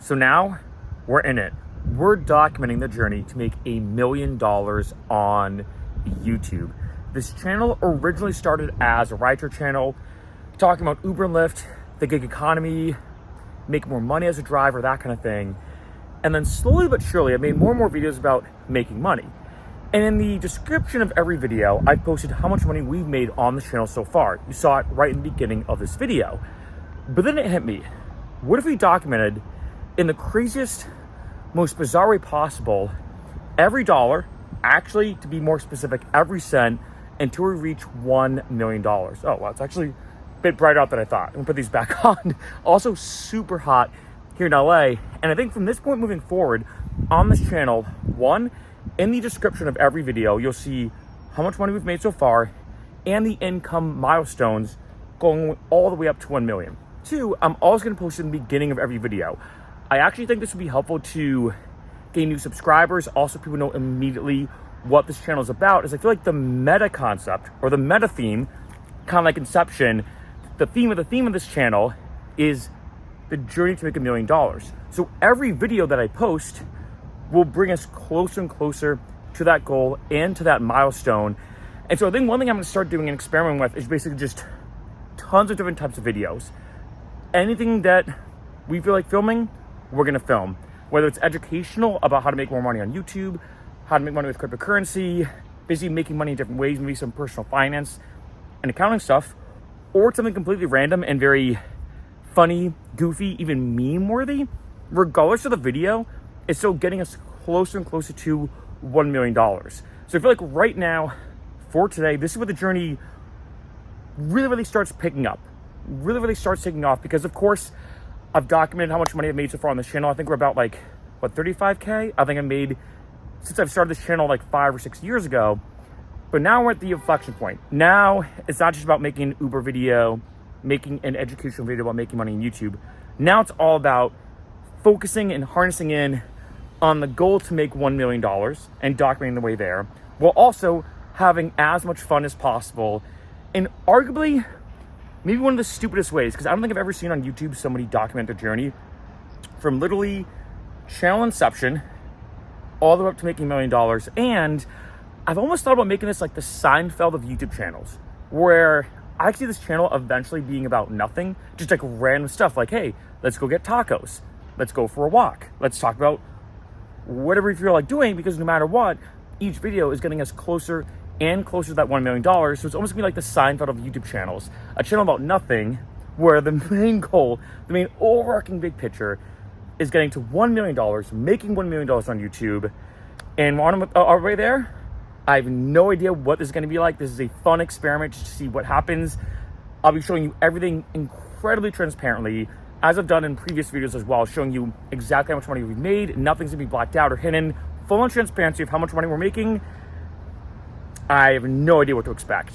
So now we're in it. We're documenting the journey to make $1 million on YouTube. This channel originally started as a rideshare channel, talking about Uber and Lyft, the gig economy, make more money as a driver, that kind of thing. And then slowly but surely, I made more and more videos about making money. And in the description of every video, I posted how much money we've made on the channel so far. You saw it right in the beginning of this video. But then it hit me. What if we documented in the craziest, most bizarre way possible, every dollar, actually to be more specific, every cent, until we reach $1 million. Oh, well, it's actually a bit brighter out than I thought. I'm gonna put these back on. Also super hot here in LA. And I think from this point moving forward on this channel, one, in the description of every video, you'll see how much money we've made so far and the income milestones going all the way up to 1 million. Two, I'm always gonna post in the beginning of every video. I actually think this would be helpful to gain new subscribers. Also, people know immediately what this channel is about, is I feel like the meta concept or the meta theme, kind of like Inception, the theme of this channel is the journey to make $1 million. So every video that I post will bring us closer and closer to that goal and to that milestone. And so I think one thing I'm gonna start doing and experimenting with is basically just tons of different types of videos. Anything that we feel like filming, we're gonna film. Whether it's educational about how to make more money on YouTube, how to make money with cryptocurrency, basically making money in different ways, maybe some personal finance and accounting stuff, or something completely random and very funny, goofy, even meme-worthy. Regardless of the video, it's still getting us closer and closer to $1 million. So I feel like right now, for today, this is where the journey really starts picking up. Really starts taking off, because of course, I've documented how much money I've made so far on this channel. I think we're about like, what, 35K? I think I made, since I've started this channel like 5 or 6 years ago. But now we're at the inflection point. Now, it's not just about making an Uber video, making an educational video about making money on YouTube. Now it's all about focusing and harnessing in on the goal to make $1 million and documenting the way there, while also having as much fun as possible in arguably maybe one of the stupidest ways, because I don't think I've ever seen on YouTube somebody document their journey from literally channel inception all the way up to making $1 million. And I've almost thought about making this like the Seinfeld of YouTube channels, where I see this channel eventually being about nothing, just like random stuff like, hey, let's go get tacos. Let's go for a walk. Let's talk about whatever you feel like doing, because no matter what, each video is getting us closer and closer to that $1 million. So it's almost gonna be like the Seinfeld of YouTube channels, a channel about nothing, where the main goal, the main overarching big picture is getting to $1 million, making $1 million on YouTube. And on our way there, I have no idea what this is gonna be like. This is a fun experiment just to see what happens. I'll be showing you everything incredibly transparently, as I've done in previous videos as well, showing you exactly how much money we've made. Nothing's gonna be blacked out or hidden. Full on transparency of how much money we're making. I have no idea what to expect.